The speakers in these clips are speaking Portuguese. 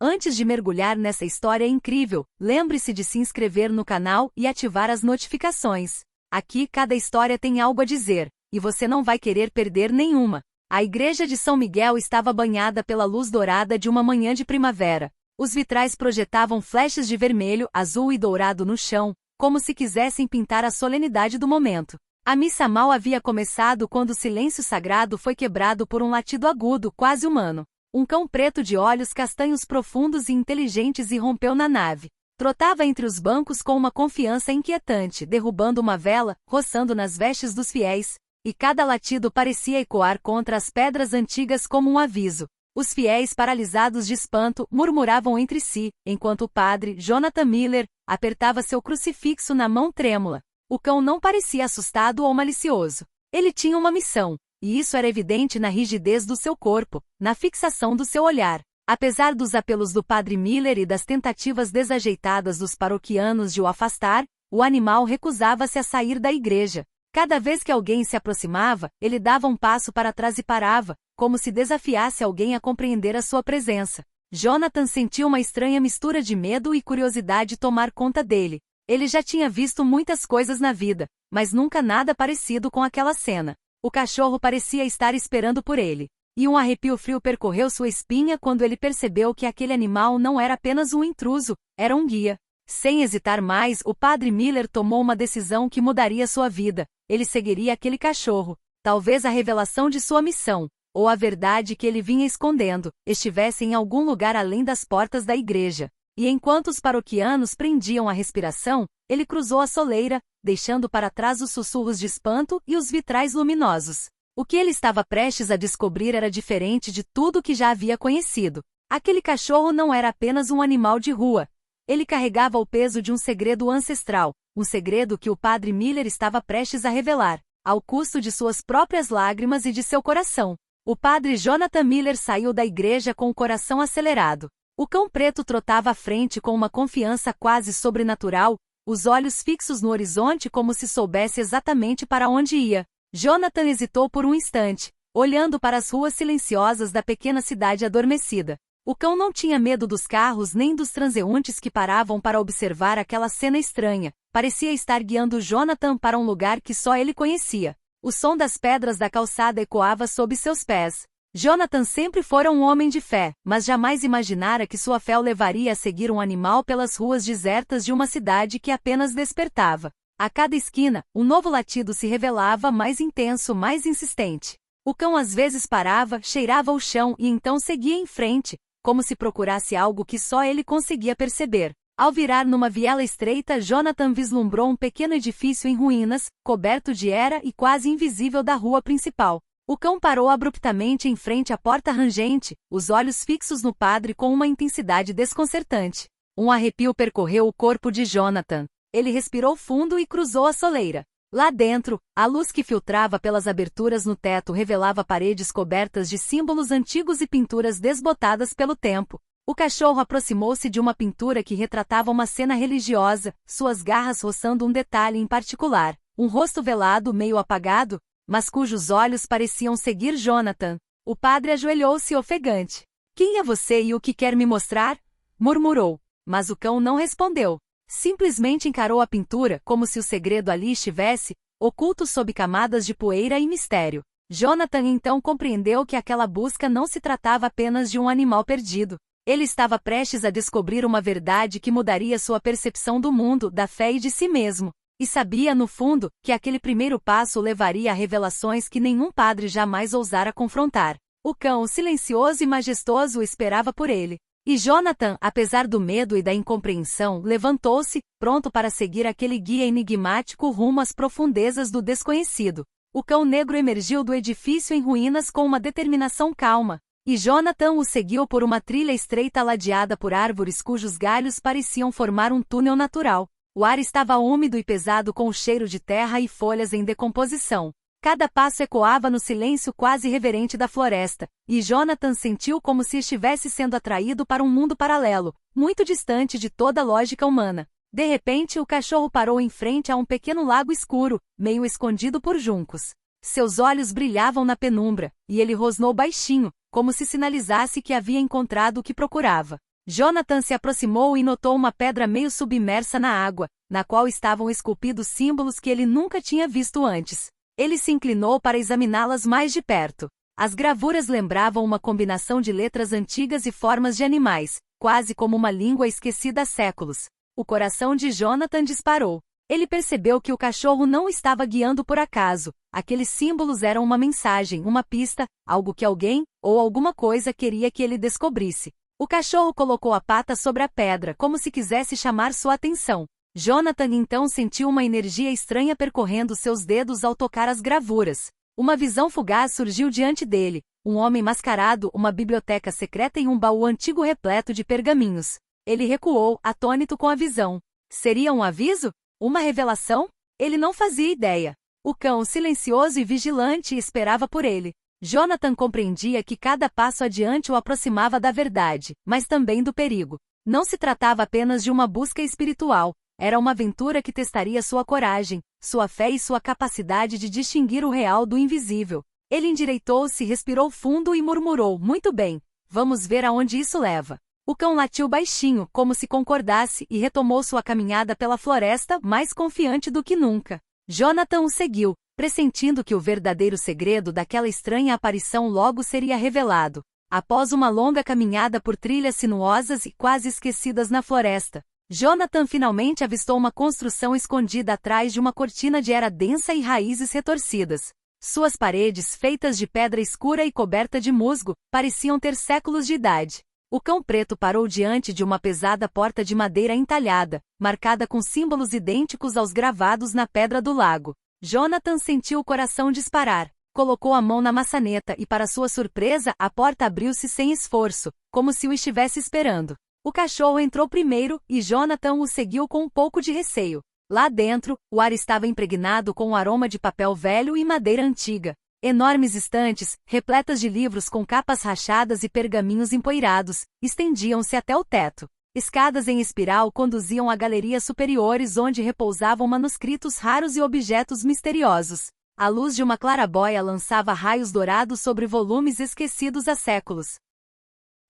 Antes de mergulhar nessa história incrível, lembre-se de se inscrever no canal e ativar as notificações. Aqui cada história tem algo a dizer, e você não vai querer perder nenhuma. A igreja de São Miguel estava banhada pela luz dourada de uma manhã de primavera. Os vitrais projetavam flechas de vermelho, azul e dourado no chão, como se quisessem pintar a solenidade do momento. A missa mal havia começado quando o silêncio sagrado foi quebrado por um latido agudo, quase humano. Um cão preto de olhos castanhos profundos e inteligentes irrompeu na nave. Trotava entre os bancos com uma confiança inquietante, derrubando uma vela, roçando nas vestes dos fiéis, e cada latido parecia ecoar contra as pedras antigas como um aviso. Os fiéis, paralisados de espanto, murmuravam entre si, enquanto o padre, Jonathan Miller, apertava seu crucifixo na mão trêmula. O cão não parecia assustado ou malicioso. Ele tinha uma missão, e isso era evidente na rigidez do seu corpo, na fixação do seu olhar. Apesar dos apelos do padre Miller e das tentativas desajeitadas dos paroquianos de o afastar, o animal recusava-se a sair da igreja. Cada vez que alguém se aproximava, ele dava um passo para trás e parava, como se desafiasse alguém a compreender a sua presença. Jonathan sentiu uma estranha mistura de medo e curiosidade tomar conta dele. Ele já tinha visto muitas coisas na vida, mas nunca nada parecido com aquela cena. O cachorro parecia estar esperando por ele. E um arrepio frio percorreu sua espinha quando ele percebeu que aquele animal não era apenas um intruso, era um guia. Sem hesitar mais, o padre Miller tomou uma decisão que mudaria sua vida. Ele seguiria aquele cachorro. Talvez a revelação de sua missão, ou a verdade que ele vinha escondendo, estivesse em algum lugar além das portas da igreja. E enquanto os paroquianos prendiam a respiração, ele cruzou a soleira, deixando para trás os sussurros de espanto e os vitrais luminosos. O que ele estava prestes a descobrir era diferente de tudo que já havia conhecido. Aquele cachorro não era apenas um animal de rua. Ele carregava o peso de um segredo ancestral, um segredo que o padre Miller estava prestes a revelar, ao custo de suas próprias lágrimas e de seu coração. O padre Jonathan Miller saiu da igreja com o coração acelerado. O cão preto trotava à frente com uma confiança quase sobrenatural, os olhos fixos no horizonte como se soubesse exatamente para onde ia. Jonathan hesitou por um instante, olhando para as ruas silenciosas da pequena cidade adormecida. O cão não tinha medo dos carros nem dos transeuntes que paravam para observar aquela cena estranha. Parecia estar guiando Jonathan para um lugar que só ele conhecia. O som das pedras da calçada ecoava sob seus pés. Jonathan sempre fora um homem de fé, mas jamais imaginara que sua fé o levaria a seguir um animal pelas ruas desertas de uma cidade que apenas despertava. A cada esquina, um novo latido se revelava mais intenso, mais insistente. O cão às vezes parava, cheirava o chão e então seguia em frente, como se procurasse algo que só ele conseguia perceber. Ao virar numa viela estreita, Jonathan vislumbrou um pequeno edifício em ruínas, coberto de era e quase invisível da rua principal. O cão parou abruptamente em frente à porta rangente, os olhos fixos no padre com uma intensidade desconcertante. Um arrepio percorreu o corpo de Jonathan. Ele respirou fundo e cruzou a soleira. Lá dentro, a luz que filtrava pelas aberturas no teto revelava paredes cobertas de símbolos antigos e pinturas desbotadas pelo tempo. O cachorro aproximou-se de uma pintura que retratava uma cena religiosa, suas garras roçando um detalhe em particular, um rosto velado meio apagado, mas cujos olhos pareciam seguir Jonathan. O padre ajoelhou-se ofegante. "Quem é você e o que quer me mostrar?" murmurou. Mas o cão não respondeu. Simplesmente encarou a pintura como se o segredo ali estivesse, oculto sob camadas de poeira e mistério. Jonathan então compreendeu que aquela busca não se tratava apenas de um animal perdido. Ele estava prestes a descobrir uma verdade que mudaria sua percepção do mundo, da fé e de si mesmo. E sabia, no fundo, que aquele primeiro passo o levaria a revelações que nenhum padre jamais ousara confrontar. O cão, silencioso e majestoso, esperava por ele. E Jonathan, apesar do medo e da incompreensão, levantou-se, pronto para seguir aquele guia enigmático rumo às profundezas do desconhecido. O cão negro emergiu do edifício em ruínas com uma determinação calma, e Jonathan o seguiu por uma trilha estreita ladeada por árvores cujos galhos pareciam formar um túnel natural. O ar estava úmido e pesado com o cheiro de terra e folhas em decomposição. Cada passo ecoava no silêncio quase reverente da floresta, e Jonathan sentiu como se estivesse sendo atraído para um mundo paralelo, muito distante de toda lógica humana. De repente, o cachorro parou em frente a um pequeno lago escuro, meio escondido por juncos. Seus olhos brilhavam na penumbra, e ele rosnou baixinho, como se sinalizasse que havia encontrado o que procurava. Jonathan se aproximou e notou uma pedra meio submersa na água, na qual estavam esculpidos símbolos que ele nunca tinha visto antes. Ele se inclinou para examiná-las mais de perto. As gravuras lembravam uma combinação de letras antigas e formas de animais, quase como uma língua esquecida há séculos. O coração de Jonathan disparou. Ele percebeu que o cachorro não estava guiando por acaso. Aqueles símbolos eram uma mensagem, uma pista, algo que alguém, ou alguma coisa queria que ele descobrisse. O cachorro colocou a pata sobre a pedra, como se quisesse chamar sua atenção. Jonathan então sentiu uma energia estranha percorrendo seus dedos ao tocar as gravuras. Uma visão fugaz surgiu diante dele. Um homem mascarado, uma biblioteca secreta e um baú antigo repleto de pergaminhos. Ele recuou, atônito com a visão. Seria um aviso? Uma revelação? Ele não fazia ideia. O cão, silencioso e vigilante, esperava por ele. Jonathan compreendia que cada passo adiante o aproximava da verdade, mas também do perigo. Não se tratava apenas de uma busca espiritual. Era uma aventura que testaria sua coragem, sua fé e sua capacidade de distinguir o real do invisível. Ele endireitou-se, respirou fundo e murmurou: "Muito bem, vamos ver aonde isso leva." O cão latiu baixinho, como se concordasse, e retomou sua caminhada pela floresta, mais confiante do que nunca. Jonathan o seguiu, pressentindo que o verdadeiro segredo daquela estranha aparição logo seria revelado. Após uma longa caminhada por trilhas sinuosas e quase esquecidas na floresta, Jonathan finalmente avistou uma construção escondida atrás de uma cortina de era densa e raízes retorcidas. Suas paredes, feitas de pedra escura e coberta de musgo, pareciam ter séculos de idade. O cão preto parou diante de uma pesada porta de madeira entalhada, marcada com símbolos idênticos aos gravados na pedra do lago. Jonathan sentiu o coração disparar. Colocou a mão na maçaneta e, para sua surpresa, a porta abriu-se sem esforço, como se o estivesse esperando. O cachorro entrou primeiro, e Jonathan o seguiu com um pouco de receio. Lá dentro, o ar estava impregnado com o aroma de papel velho e madeira antiga. Enormes estantes, repletas de livros com capas rachadas e pergaminhos empoeirados, estendiam-se até o teto. Escadas em espiral conduziam a galerias superiores onde repousavam manuscritos raros e objetos misteriosos. A luz de uma clarabóia lançava raios dourados sobre volumes esquecidos há séculos.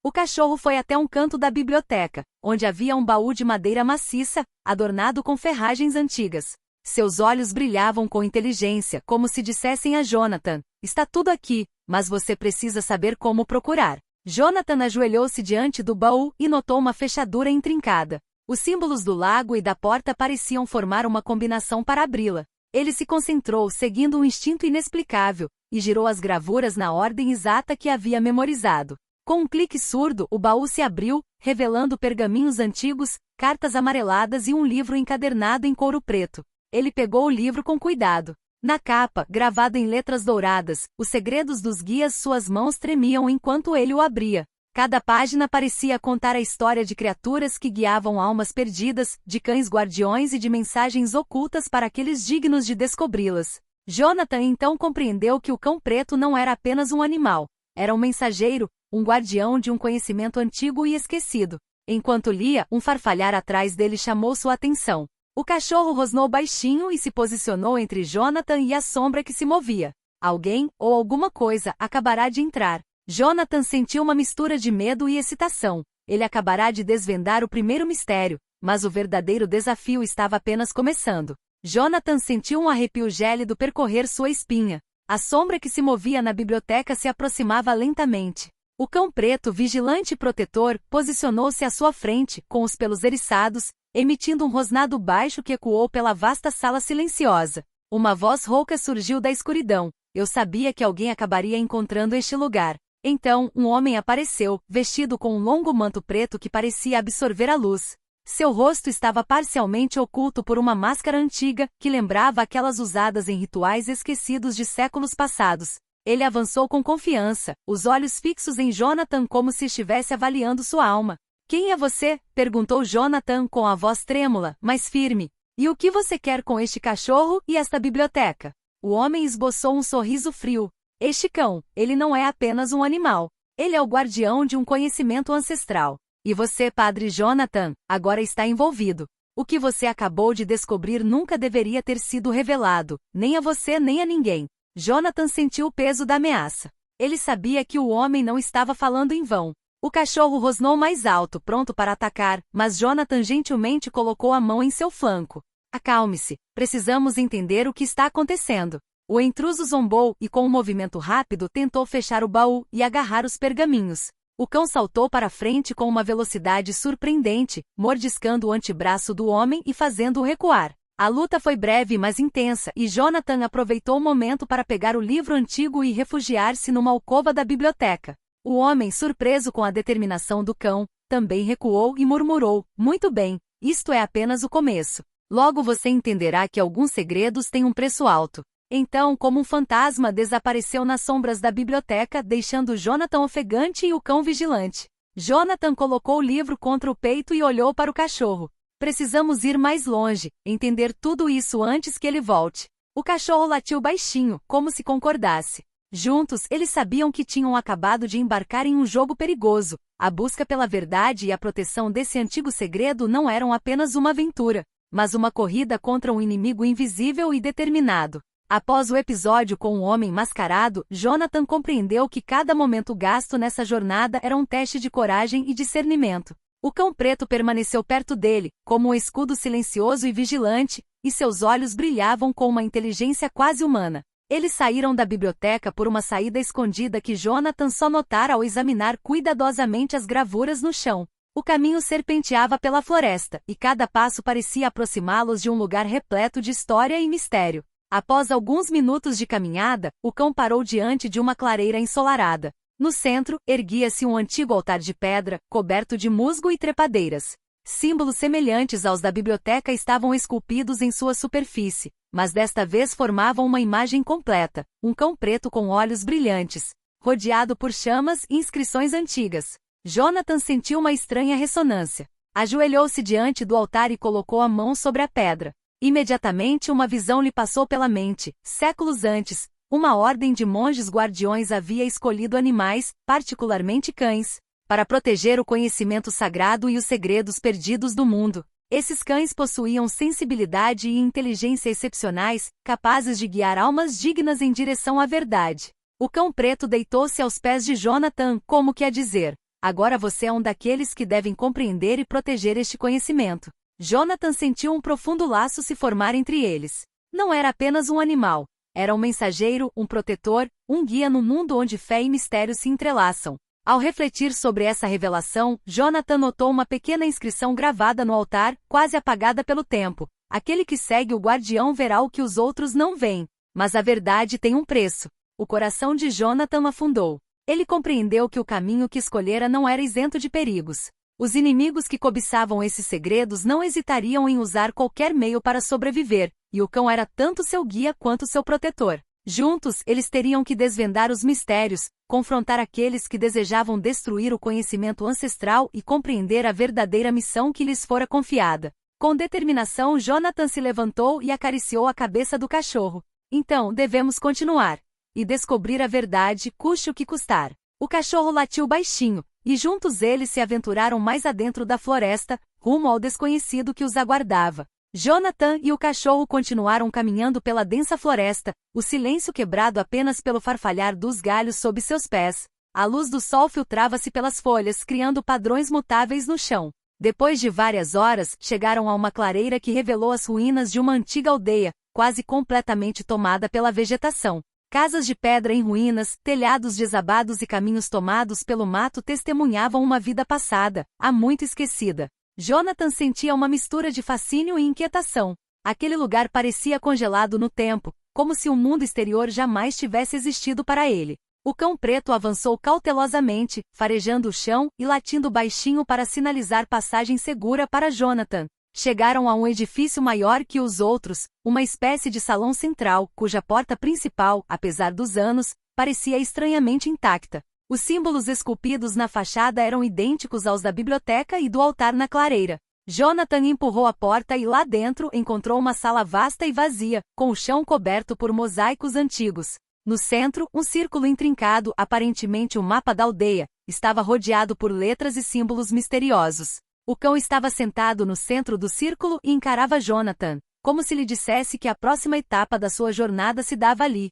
O cachorro foi até um canto da biblioteca, onde havia um baú de madeira maciça, adornado com ferragens antigas. Seus olhos brilhavam com inteligência, como se dissessem a Jonathan: "Está tudo aqui, mas você precisa saber como procurar." Jonathan ajoelhou-se diante do baú e notou uma fechadura intrincada. Os símbolos do lago e da porta pareciam formar uma combinação para abri-la. Ele se concentrou, seguindo um instinto inexplicável, e girou as gravuras na ordem exata que havia memorizado. Com um clique surdo, o baú se abriu, revelando pergaminhos antigos, cartas amareladas e um livro encadernado em couro preto. Ele pegou o livro com cuidado. Na capa, gravado em letras douradas, os segredos dos guias. Suas mãos tremiam enquanto ele o abria. Cada página parecia contar a história de criaturas que guiavam almas perdidas, de cães guardiões e de mensagens ocultas para aqueles dignos de descobri-las. Jonathan então compreendeu que o cão preto não era apenas um animal. Era um mensageiro, um guardião de um conhecimento antigo e esquecido. Enquanto lia, um farfalhar atrás dele chamou sua atenção. O cachorro rosnou baixinho e se posicionou entre Jonathan e a sombra que se movia. Alguém, ou alguma coisa, acabará de entrar. Jonathan sentiu uma mistura de medo e excitação. Ele acabará de desvendar o primeiro mistério, mas o verdadeiro desafio estava apenas começando. Jonathan sentiu um arrepio gélido percorrer sua espinha. A sombra que se movia na biblioteca se aproximava lentamente. O cão preto, vigilante e protetor, posicionou-se à sua frente, com os pelos eriçados, emitindo um rosnado baixo que ecoou pela vasta sala silenciosa. Uma voz rouca surgiu da escuridão. Eu sabia que alguém acabaria encontrando este lugar. Então, um homem apareceu, vestido com um longo manto preto que parecia absorver a luz. Seu rosto estava parcialmente oculto por uma máscara antiga, que lembrava aquelas usadas em rituais esquecidos de séculos passados. Ele avançou com confiança, os olhos fixos em Jonathan como se estivesse avaliando sua alma. "Quem é você?" perguntou Jonathan com a voz trêmula, mas firme. "E o que você quer com este cachorro e esta biblioteca?" O homem esboçou um sorriso frio. "Este cão, ele não é apenas um animal. Ele é o guardião de um conhecimento ancestral. E você, Padre Jonathan, agora está envolvido. O que você acabou de descobrir nunca deveria ter sido revelado, nem a você nem a ninguém." Jonathan sentiu o peso da ameaça. Ele sabia que o homem não estava falando em vão. O cachorro rosnou mais alto, pronto para atacar, mas Jonathan gentilmente colocou a mão em seu flanco. Acalme-se, precisamos entender o que está acontecendo. O intruso zombou e com um movimento rápido tentou fechar o baú e agarrar os pergaminhos. O cão saltou para frente com uma velocidade surpreendente, mordiscando o antebraço do homem e fazendo-o recuar. A luta foi breve mas intensa e Jonathan aproveitou o momento para pegar o livro antigo e refugiar-se numa alcova da biblioteca. O homem, surpreso com a determinação do cão, também recuou e murmurou: "Muito bem, isto é apenas o começo. Logo você entenderá que alguns segredos têm um preço alto." Então, como um fantasma, desapareceu nas sombras da biblioteca, deixando Jonathan ofegante e o cão vigilante. Jonathan colocou o livro contra o peito e olhou para o cachorro. "Precisamos ir mais longe, entender tudo isso antes que ele volte." O cachorro latiu baixinho, como se concordasse. Juntos, eles sabiam que tinham acabado de embarcar em um jogo perigoso. A busca pela verdade e a proteção desse antigo segredo não eram apenas uma aventura, mas uma corrida contra um inimigo invisível e determinado. Após o episódio com o homem mascarado, Jonathan compreendeu que cada momento gasto nessa jornada era um teste de coragem e discernimento. O cão preto permaneceu perto dele, como um escudo silencioso e vigilante, e seus olhos brilhavam com uma inteligência quase humana. Eles saíram da biblioteca por uma saída escondida que Jonathan só notara ao examinar cuidadosamente as gravuras no chão. O caminho serpenteava pela floresta, e cada passo parecia aproximá-los de um lugar repleto de história e mistério. Após alguns minutos de caminhada, o cão parou diante de uma clareira ensolarada. No centro, erguia-se um antigo altar de pedra, coberto de musgo e trepadeiras. Símbolos semelhantes aos da biblioteca estavam esculpidos em sua superfície, mas desta vez formavam uma imagem completa: um cão preto com olhos brilhantes, rodeado por chamas e inscrições antigas. Jonathan sentiu uma estranha ressonância. Ajoelhou-se diante do altar e colocou a mão sobre a pedra. Imediatamente uma visão lhe passou pela mente. Séculos antes, uma ordem de monges guardiões havia escolhido animais, particularmente cães, para proteger o conhecimento sagrado e os segredos perdidos do mundo. Esses cães possuíam sensibilidade e inteligência excepcionais, capazes de guiar almas dignas em direção à verdade. O cão preto deitou-se aos pés de Jonathan, como que a dizer: "Agora você é um daqueles que devem compreender e proteger este conhecimento." Jonathan sentiu um profundo laço se formar entre eles. Não era apenas um animal. Era um mensageiro, um protetor, um guia no mundo onde fé e mistério se entrelaçam. Ao refletir sobre essa revelação, Jonathan notou uma pequena inscrição gravada no altar, quase apagada pelo tempo: "Aquele que segue o guardião verá o que os outros não veem." Mas a verdade tem um preço. O coração de Jonathan afundou. Ele compreendeu que o caminho que escolhera não era isento de perigos. Os inimigos que cobiçavam esses segredos não hesitariam em usar qualquer meio para sobreviver, e o cão era tanto seu guia quanto seu protetor. Juntos, eles teriam que desvendar os mistérios, confrontar aqueles que desejavam destruir o conhecimento ancestral e compreender a verdadeira missão que lhes fora confiada. Com determinação, Jonathan se levantou e acariciou a cabeça do cachorro. "Então, devemos continuar e descobrir a verdade, custe o que custar." O cachorro latiu baixinho, e juntos eles se aventuraram mais adentro da floresta, rumo ao desconhecido que os aguardava. Jonathan e o cachorro continuaram caminhando pela densa floresta, o silêncio quebrado apenas pelo farfalhar dos galhos sob seus pés. A luz do sol filtrava-se pelas folhas, criando padrões mutáveis no chão. Depois de várias horas, chegaram a uma clareira que revelou as ruínas de uma antiga aldeia, quase completamente tomada pela vegetação. Casas de pedra em ruínas, telhados desabados e caminhos tomados pelo mato testemunhavam uma vida passada, há muito esquecida. Jonathan sentia uma mistura de fascínio e inquietação. Aquele lugar parecia congelado no tempo, como se o mundo exterior jamais tivesse existido para ele. O cão preto avançou cautelosamente, farejando o chão e latindo baixinho para sinalizar passagem segura para Jonathan. Chegaram a um edifício maior que os outros, uma espécie de salão central, cuja porta principal, apesar dos anos, parecia estranhamente intacta. Os símbolos esculpidos na fachada eram idênticos aos da biblioteca e do altar na clareira. Jonathan empurrou a porta e lá dentro encontrou uma sala vasta e vazia, com o chão coberto por mosaicos antigos. No centro, um círculo intrincado, aparentemente um mapa da aldeia, estava rodeado por letras e símbolos misteriosos. O cão estava sentado no centro do círculo e encarava Jonathan, como se lhe dissesse que a próxima etapa da sua jornada se dava ali.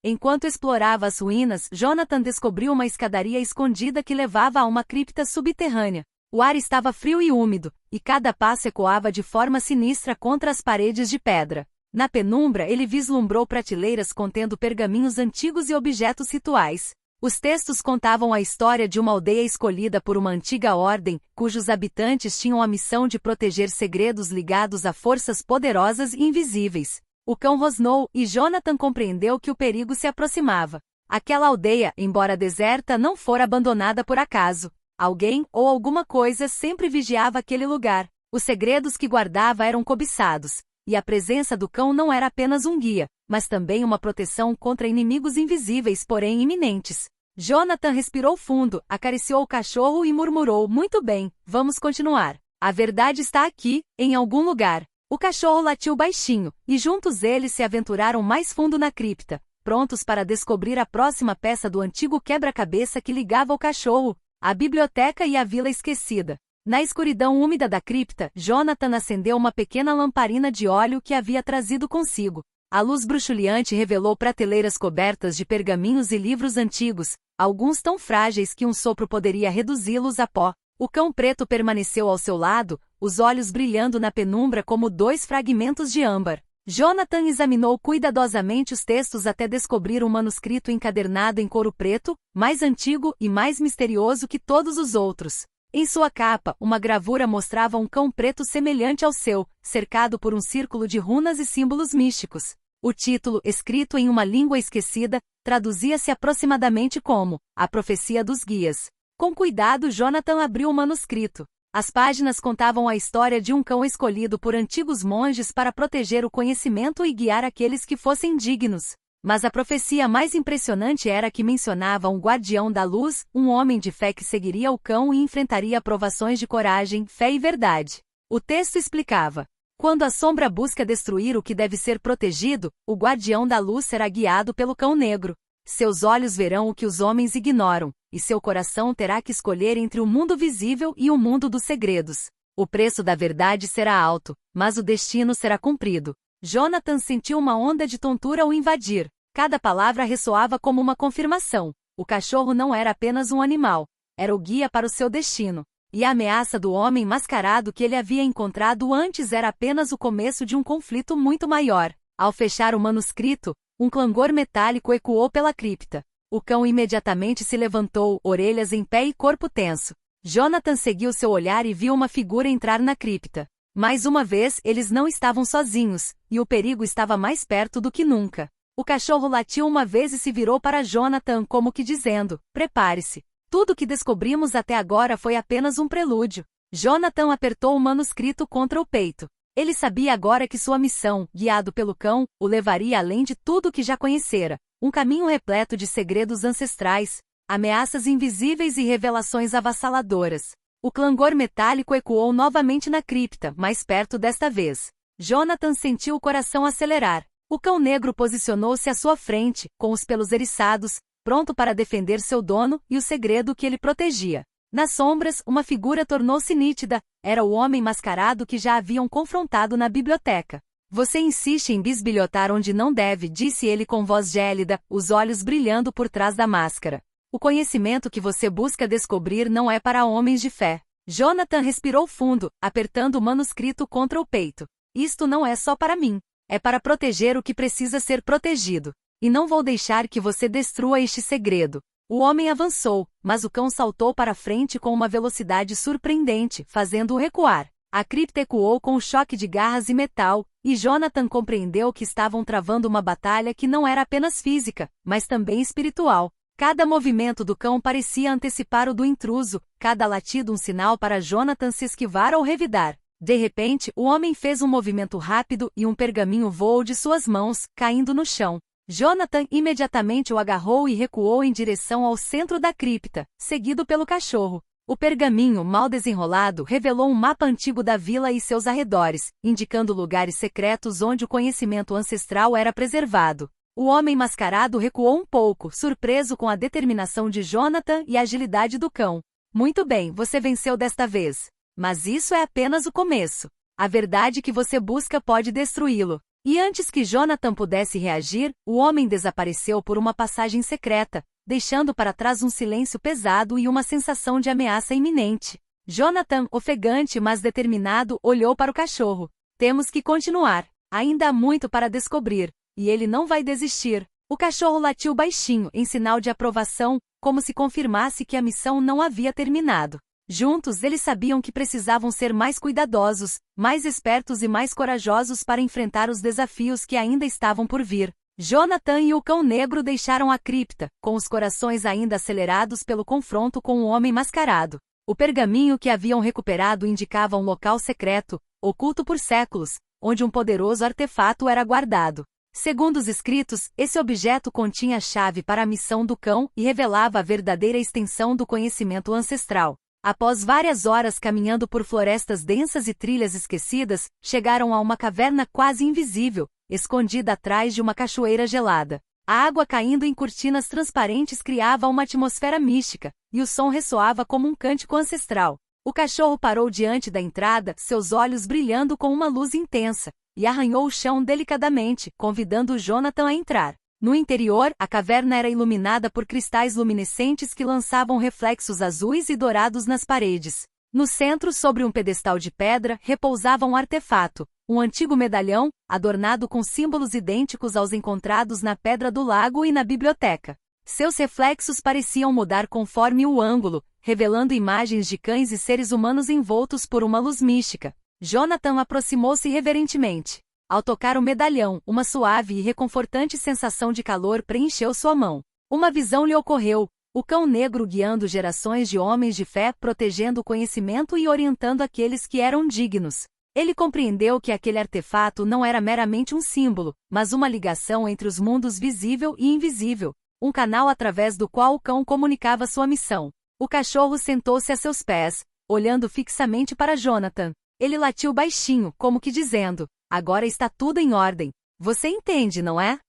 Enquanto explorava as ruínas, Jonathan descobriu uma escadaria escondida que levava a uma cripta subterrânea. O ar estava frio e úmido, e cada passo ecoava de forma sinistra contra as paredes de pedra. Na penumbra, ele vislumbrou prateleiras contendo pergaminhos antigos e objetos rituais. Os textos contavam a história de uma aldeia escolhida por uma antiga ordem, cujos habitantes tinham a missão de proteger segredos ligados a forças poderosas e invisíveis. O cão rosnou, e Jonathan compreendeu que o perigo se aproximava. Aquela aldeia, embora deserta, não fora abandonada por acaso. Alguém, ou alguma coisa, sempre vigiava aquele lugar. Os segredos que guardava eram cobiçados. E a presença do cão não era apenas um guia, mas também uma proteção contra inimigos invisíveis, porém iminentes. Jonathan respirou fundo, acariciou o cachorro e murmurou: "Muito bem, vamos continuar. A verdade está aqui, em algum lugar." O cachorro latiu baixinho, e juntos eles se aventuraram mais fundo na cripta, prontos para descobrir a próxima peça do antigo quebra-cabeça que ligava o cachorro, a biblioteca e a vila esquecida. Na escuridão úmida da cripta, Jonathan acendeu uma pequena lamparina de óleo que havia trazido consigo. A luz bruxuleante revelou prateleiras cobertas de pergaminhos e livros antigos, alguns tão frágeis que um sopro poderia reduzi-los a pó. O cão preto permaneceu ao seu lado, os olhos brilhando na penumbra como dois fragmentos de âmbar. Jonathan examinou cuidadosamente os textos até descobrir um manuscrito encadernado em couro preto, mais antigo e mais misterioso que todos os outros. Em sua capa, uma gravura mostrava um cão preto semelhante ao seu, cercado por um círculo de runas e símbolos místicos. O título, escrito em uma língua esquecida, traduzia-se aproximadamente como A Profecia dos Guias. Com cuidado, Jonathan abriu o manuscrito. As páginas contavam a história de um cão escolhido por antigos monges para proteger o conhecimento e guiar aqueles que fossem dignos. Mas a profecia mais impressionante era a que mencionava um guardião da luz, um homem de fé que seguiria o cão e enfrentaria provações de coragem, fé e verdade. O texto explicava: quando a sombra busca destruir o que deve ser protegido, o guardião da luz será guiado pelo cão negro. Seus olhos verão o que os homens ignoram, e seu coração terá que escolher entre o mundo visível e o mundo dos segredos. O preço da verdade será alto, mas o destino será cumprido. Jonathan sentiu uma onda de tontura o invadir. Cada palavra ressoava como uma confirmação. O cachorro não era apenas um animal, era o guia para o seu destino. E a ameaça do homem mascarado que ele havia encontrado antes era apenas o começo de um conflito muito maior. Ao fechar o manuscrito, um clangor metálico ecoou pela cripta. O cão imediatamente se levantou, orelhas em pé e corpo tenso. Jonathan seguiu seu olhar e viu uma figura entrar na cripta. Mais uma vez, eles não estavam sozinhos, e o perigo estava mais perto do que nunca. O cachorro latiu uma vez e se virou para Jonathan como que dizendo: "Prepare-se. Tudo que descobrimos até agora foi apenas um prelúdio." Jonathan apertou o manuscrito contra o peito. Ele sabia agora que sua missão, guiado pelo cão, o levaria além de tudo que já conhecera. Um caminho repleto de segredos ancestrais, ameaças invisíveis e revelações avassaladoras. O clangor metálico ecoou novamente na cripta, mais perto desta vez. Jonathan sentiu o coração acelerar. O cão negro posicionou-se à sua frente, com os pelos eriçados, pronto para defender seu dono e o segredo que ele protegia. Nas sombras, uma figura tornou-se nítida. Era o homem mascarado que já haviam confrontado na biblioteca. "Você insiste em bisbilhotar onde não deve", disse ele com voz gélida, os olhos brilhando por trás da máscara. "O conhecimento que você busca descobrir não é para homens de fé." Jonathan respirou fundo, apertando o manuscrito contra o peito. "Isto não é só para mim. É para proteger o que precisa ser protegido. E não vou deixar que você destrua este segredo." O homem avançou, mas o cão saltou para frente com uma velocidade surpreendente, fazendo-o recuar. A cripta ecoou com o choque de garras e metal, e Jonathan compreendeu que estavam travando uma batalha que não era apenas física, mas também espiritual. Cada movimento do cão parecia antecipar o do intruso, cada latido um sinal para Jonathan se esquivar ou revidar. De repente, o homem fez um movimento rápido e um pergaminho voou de suas mãos, caindo no chão. Jonathan imediatamente o agarrou e recuou em direção ao centro da cripta, seguido pelo cachorro. O pergaminho, mal desenrolado, revelou um mapa antigo da vila e seus arredores, indicando lugares secretos onde o conhecimento ancestral era preservado. O homem mascarado recuou um pouco, surpreso com a determinação de Jonathan e a agilidade do cão. "Muito bem, você venceu desta vez. Mas isso é apenas o começo. A verdade que você busca pode destruí-lo." E antes que Jonathan pudesse reagir, o homem desapareceu por uma passagem secreta, deixando para trás um silêncio pesado e uma sensação de ameaça iminente. Jonathan, ofegante mas determinado, olhou para o cachorro. Temos que continuar. Ainda há muito para descobrir. E ele não vai desistir. O cachorro latiu baixinho, em sinal de aprovação, como se confirmasse que a missão não havia terminado. Juntos eles sabiam que precisavam ser mais cuidadosos, mais espertos e mais corajosos para enfrentar os desafios que ainda estavam por vir. Jonathan e o cão negro deixaram a cripta, com os corações ainda acelerados pelo confronto com o homem mascarado. O pergaminho que haviam recuperado indicava um local secreto, oculto por séculos, onde um poderoso artefato era guardado. Segundo os escritos, esse objeto continha a chave para a missão do cão e revelava a verdadeira extensão do conhecimento ancestral. Após várias horas caminhando por florestas densas e trilhas esquecidas, chegaram a uma caverna quase invisível, escondida atrás de uma cachoeira gelada. A água caindo em cortinas transparentes criava uma atmosfera mística, e o som ressoava como um cântico ancestral. O cachorro parou diante da entrada, seus olhos brilhando com uma luz intensa, e arranhou o chão delicadamente, convidando Jonathan a entrar. No interior, a caverna era iluminada por cristais luminescentes que lançavam reflexos azuis e dourados nas paredes. No centro, sobre um pedestal de pedra, repousava um artefato, um antigo medalhão, adornado com símbolos idênticos aos encontrados na pedra do lago e na biblioteca. Seus reflexos pareciam mudar conforme o ângulo, revelando imagens de cães e seres humanos envoltos por uma luz mística. Jonathan aproximou-se reverentemente. Ao tocar o medalhão, uma suave e reconfortante sensação de calor preencheu sua mão. Uma visão lhe ocorreu, o cão negro guiando gerações de homens de fé, protegendo o conhecimento e orientando aqueles que eram dignos. Ele compreendeu que aquele artefato não era meramente um símbolo, mas uma ligação entre os mundos visível e invisível, um canal através do qual o cão comunicava sua missão. O cachorro sentou-se a seus pés, olhando fixamente para Jonathan. Ele latiu baixinho, como que dizendo: agora está tudo em ordem. Você entende, não é?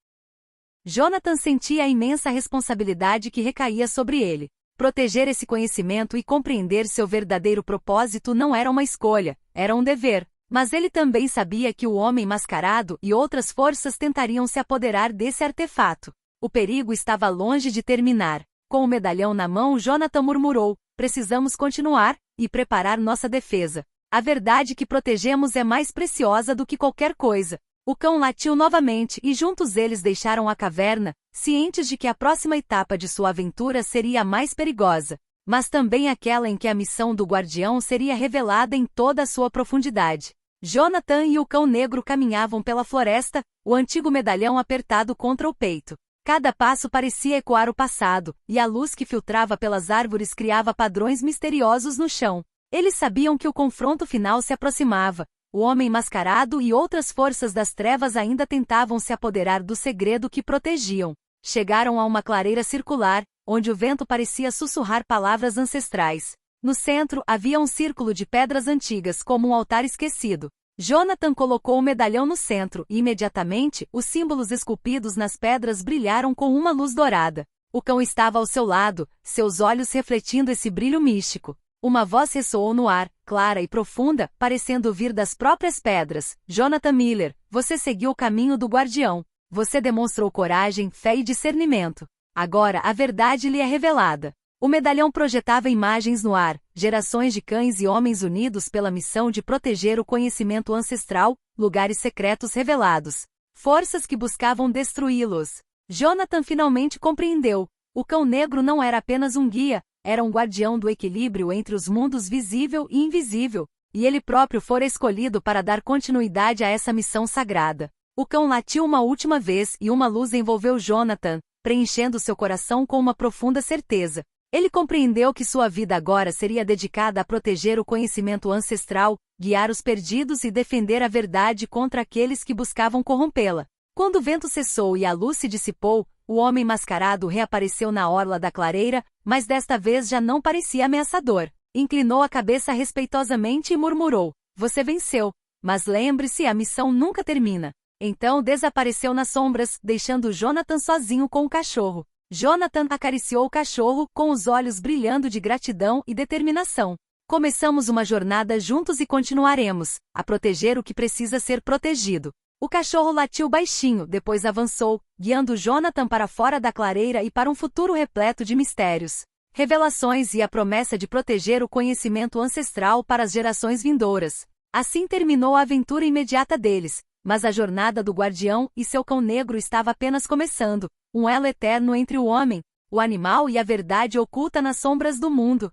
Jonathan sentia a imensa responsabilidade que recaía sobre ele. Proteger esse conhecimento e compreender seu verdadeiro propósito não era uma escolha, era um dever. Mas ele também sabia que o homem mascarado e outras forças tentariam se apoderar desse artefato. O perigo estava longe de terminar. Com o medalhão na mão, Jonathan murmurou: precisamos continuar e preparar nossa defesa. A verdade que protegemos é mais preciosa do que qualquer coisa. O cão latiu novamente e juntos eles deixaram a caverna, cientes de que a próxima etapa de sua aventura seria a mais perigosa, mas também aquela em que a missão do guardião seria revelada em toda a sua profundidade. Jonathan e o cão negro caminhavam pela floresta, o antigo medalhão apertado contra o peito. Cada passo parecia ecoar o passado, e a luz que filtrava pelas árvores criava padrões misteriosos no chão. Eles sabiam que o confronto final se aproximava. O homem mascarado e outras forças das trevas ainda tentavam se apoderar do segredo que protegiam. Chegaram a uma clareira circular, onde o vento parecia sussurrar palavras ancestrais. No centro, havia um círculo de pedras antigas como um altar esquecido. Jonathan colocou o medalhão no centro e imediatamente, os símbolos esculpidos nas pedras brilharam com uma luz dourada. O cão estava ao seu lado, seus olhos refletindo esse brilho místico. Uma voz ressoou no ar, clara e profunda, parecendo vir das próprias pedras. Jonathan Miller, você seguiu o caminho do guardião. Você demonstrou coragem, fé e discernimento. Agora a verdade lhe é revelada. O medalhão projetava imagens no ar, gerações de cães e homens unidos pela missão de proteger o conhecimento ancestral, lugares secretos revelados, forças que buscavam destruí-los. Jonathan finalmente compreendeu. O cão negro não era apenas um guia, era um guardião do equilíbrio entre os mundos visível e invisível, e ele próprio fora escolhido para dar continuidade a essa missão sagrada. O cão latiu uma última vez e uma luz envolveu Jonathan, preenchendo seu coração com uma profunda certeza. Ele compreendeu que sua vida agora seria dedicada a proteger o conhecimento ancestral, guiar os perdidos e defender a verdade contra aqueles que buscavam corrompê-la. Quando o vento cessou e a luz se dissipou, o homem mascarado reapareceu na orla da clareira, mas desta vez já não parecia ameaçador. Inclinou a cabeça respeitosamente e murmurou: você venceu. Mas lembre-se, a missão nunca termina. Então desapareceu nas sombras, deixando Jonathan sozinho com o cachorro. Jonathan acariciou o cachorro, com os olhos brilhando de gratidão e determinação. Começamos uma jornada juntos e continuaremos, a proteger o que precisa ser protegido. O cachorro latiu baixinho, depois avançou, guiando Jonathan para fora da clareira e para um futuro repleto de mistérios, revelações e a promessa de proteger o conhecimento ancestral para as gerações vindouras. Assim terminou a aventura imediata deles, mas a jornada do guardião e seu cão negro estava apenas começando, um elo eterno entre o homem, o animal e a verdade oculta nas sombras do mundo.